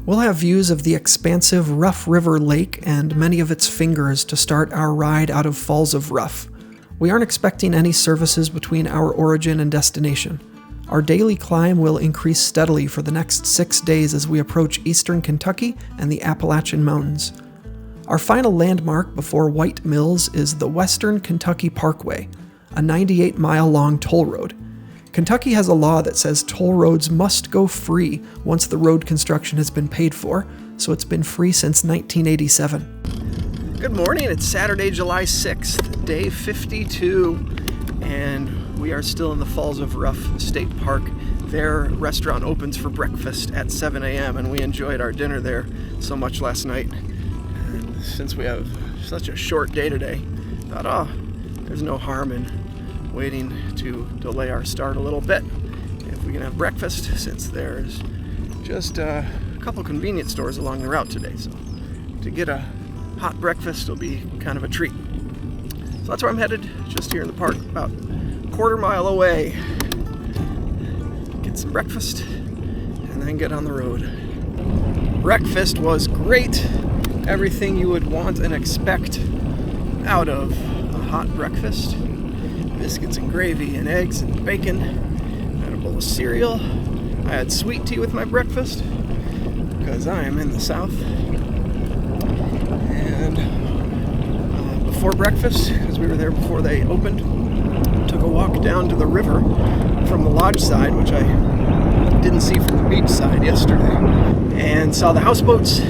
We'll have views of the expansive Rough River Lake and many of its fingers to start our ride out of Falls of Rough. We aren't expecting any services between our origin and destination. Our daily climb will increase steadily for the next 6 days as we approach eastern Kentucky and the Appalachian Mountains. Our final landmark before White Mills is the Western Kentucky Parkway, a 98-mile-long toll road. Kentucky has a law that says toll roads must go free once the road construction has been paid for, so it's been free since 1987. Good morning, it's Saturday, July 6th, day 52, and we are still in the Falls of Rough State Park. Their restaurant opens for breakfast at 7 a.m., and we enjoyed our dinner there so much last night. And since we have such a short day today, I thought, there's no harm in waiting to delay our start a little bit if we can have breakfast, since there's just a couple convenience stores along the route today. So to get a hot breakfast will be kind of a treat. So that's where I'm headed, just here in the park, about a quarter mile away. Get some breakfast and then get on the road. Breakfast was great. Everything you would want and expect out of a hot breakfast. Biscuits and gravy and eggs and bacon. I had a bowl of cereal. I had sweet tea with my breakfast because I am in the South. And before breakfast, because we were there before they opened, took a walk down to the river from the lodge side, which I didn't see from the beach side yesterday, and saw the houseboats.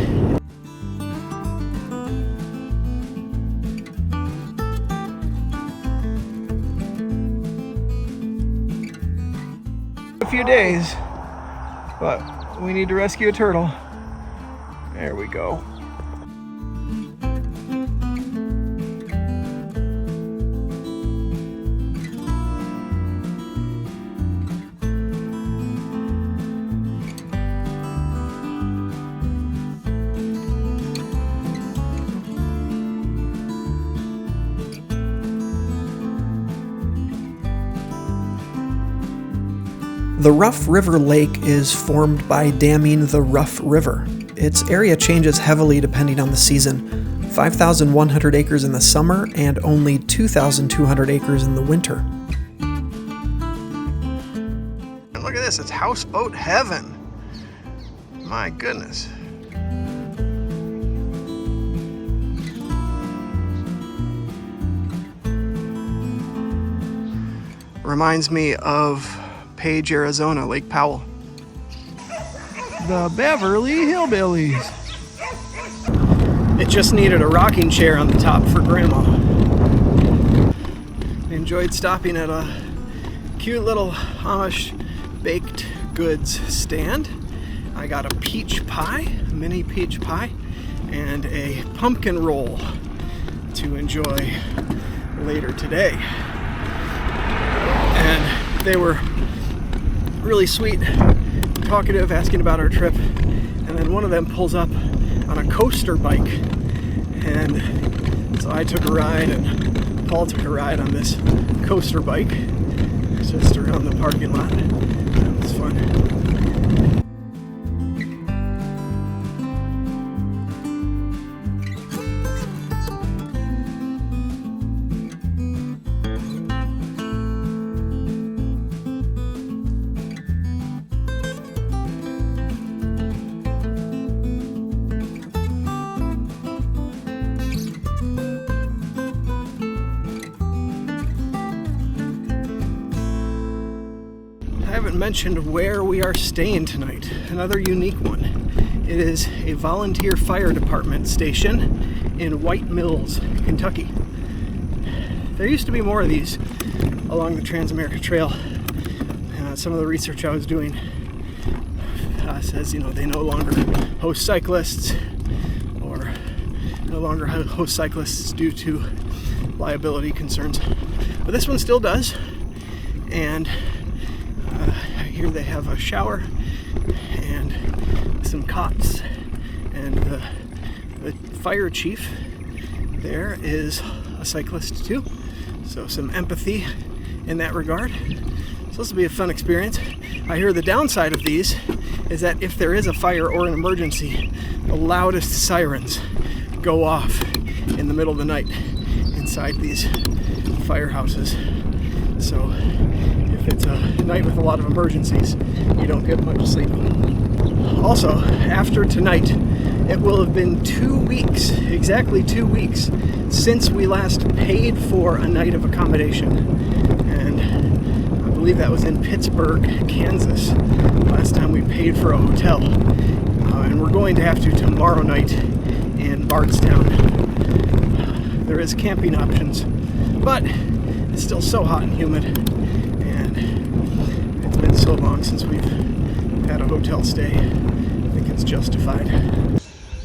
A few days, but we need to rescue a turtle. There we go. The Rough River Lake is formed by damming the Rough River. Its area changes heavily depending on the season, 5,100 acres in the summer and only 2,200 acres in the winter. And look at this, it's houseboat heaven. My goodness. Reminds me of Page, Arizona, Lake Powell. The Beverly Hillbillies. It just needed a rocking chair on the top for Grandma. I enjoyed stopping at a cute little Amish baked goods stand. I got a peach pie, a mini peach pie, and a pumpkin roll to enjoy later today. And they were really sweet, talkative, asking about our trip, and then one of them pulls up on a coaster bike, and so I took a ride and Paul took a ride on this coaster bike just around the parking lot. That was fun. I haven't mentioned where we are staying tonight. Another unique one. It is a volunteer fire department station in White Mills, Kentucky. There used to be more of these along the Transamerica Trail. Some of the research I was doing says, they no longer host cyclists, or no longer host cyclists due to liability concerns. But this one still does, and I hear they have a shower and some cots, and the fire chief there is a cyclist too, so some empathy in that regard. So this will be a fun experience. I hear the downside of these is that if there is a fire or an emergency, the loudest sirens go off in the middle of the night inside these firehouses. So if it's a night with a lot of emergencies, you don't get much sleep. Also, after tonight, it will have been 2 weeks, exactly 2 weeks, since we last paid for a night of accommodation. And I believe that was in Pittsburgh, Kansas, last time we paid for a hotel. And we're going to have to tomorrow night in Bardstown. There is camping options, but it's still so hot and humid, and it's been so long since we've had a hotel stay. I think it's justified.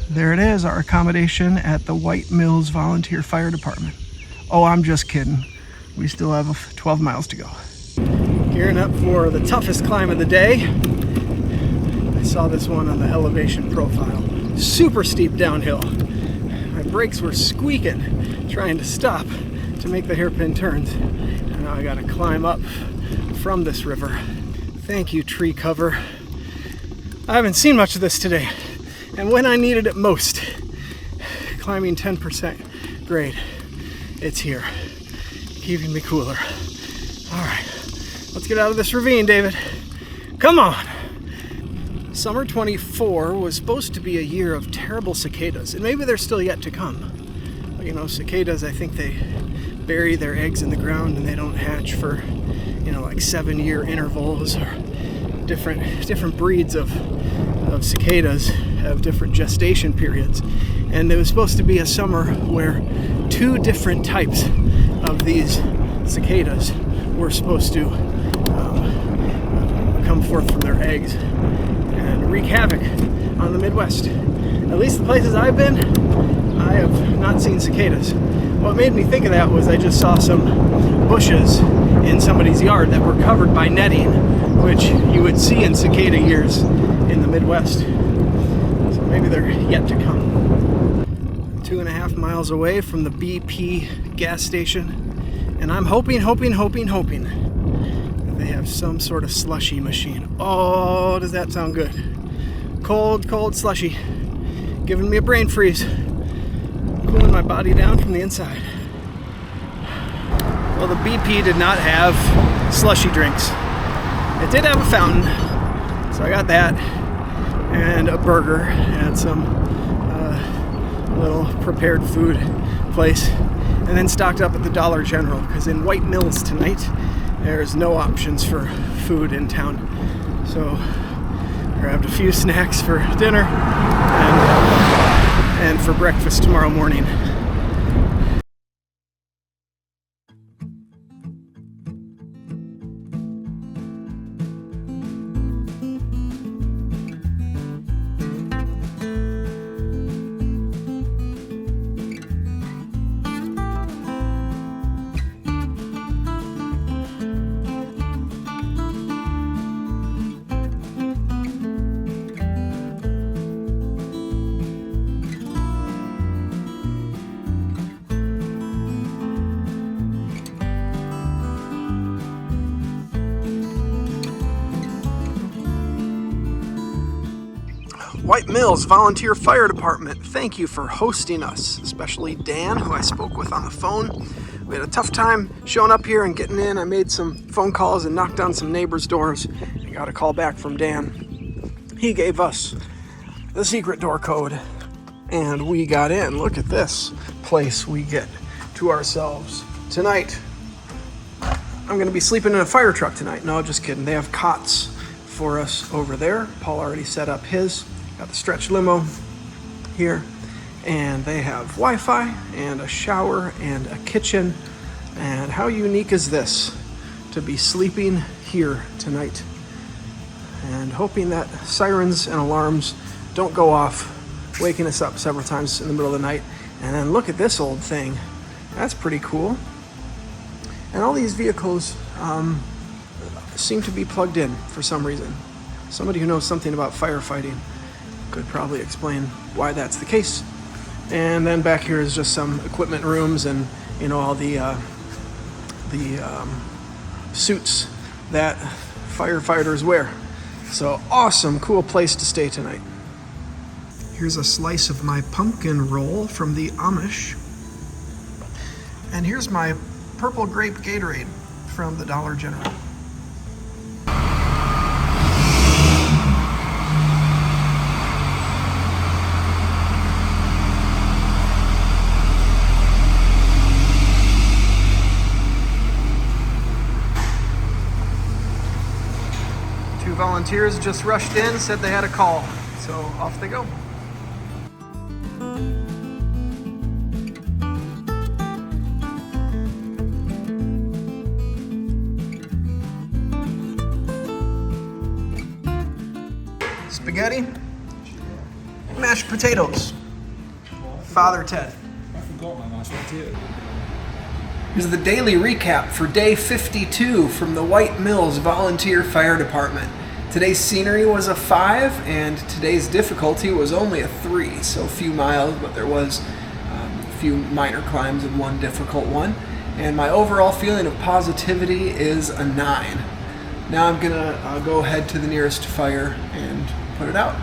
There it is, our accommodation at the White Mills Volunteer Fire Department. Oh, I'm just kidding. We still have 12 miles to go. Gearing up for the toughest climb of the day. I saw this one on the elevation profile. Super steep downhill. My brakes were squeaking, trying to stop to make the hairpin turns. And now I gotta climb up from this river. Thank you, tree cover. I haven't seen much of this today. And when I needed it most, climbing 10% grade, it's here, keeping me cooler. All right, let's get out of this ravine, David. Come on. Summer 24 was supposed to be a year of terrible cicadas, and maybe they're still yet to come. But, you know, cicadas, I think they bury their eggs in the ground and they don't hatch for, you know, like 7-year intervals, or different breeds of cicadas have different gestation periods. And it was supposed to be a summer where 2 different types of these cicadas were supposed to come forth from their eggs and wreak havoc on the Midwest. At least the places I've been, I have not seen cicadas. What made me think of that was I just saw some bushes in somebody's yard that were covered by netting, which you would see in cicada years in the Midwest. So maybe they're yet to come. 2.5 miles away from the BP gas station, and I'm hoping that they have some sort of slushy machine. Oh, does that sound good? Cold slushy, giving me a brain freeze, cooling my body down from the inside. Well, the BP did not have slushy drinks. It did have a fountain, so I got that, and a burger at some little prepared food place, and then stocked up at the Dollar General, because in White Mills tonight, there's no options for food in town. So grabbed a few snacks for dinner and for breakfast tomorrow morning. White Mills Volunteer Fire Department, thank you for hosting us, especially Dan, who I spoke with on the phone. We had a tough time showing up here and getting in. I made some phone calls and knocked on some neighbors' doors. I got a call back from Dan. He gave us the secret door code, and we got in. Look at this place we get to ourselves tonight. I'm going to be sleeping in a fire truck tonight. No, just kidding. They have cots for us over there. Paul already set up his. Got the stretch limo here, and they have Wi-Fi and a shower and a kitchen. And how unique is this to be sleeping here tonight and hoping that sirens and alarms don't go off, waking us up several times in the middle of the night. And then look at this old thing. That's pretty cool. And all these vehicles seem to be plugged in for some reason. Somebody who knows something about firefighting could probably explain why that's the case. And then back here is just some equipment rooms and, you know, all the suits that firefighters wear. So awesome, cool place to stay tonight. Here's a slice of my pumpkin roll from the Amish. And here's my purple grape Gatorade from the Dollar General. Two volunteers just rushed in, said they had a call, so off they go. Spaghetti, mashed potatoes. Father Ted. I forgot my mashed potato. Here's the daily recap for day 52 from the White Mills Volunteer Fire Department. Today's scenery was a 5 and today's difficulty was only a 3, so a few miles, but there was a few minor climbs and one difficult one. And my overall feeling of positivity is a 9. Now I'm gonna go head to the nearest fire and put it out.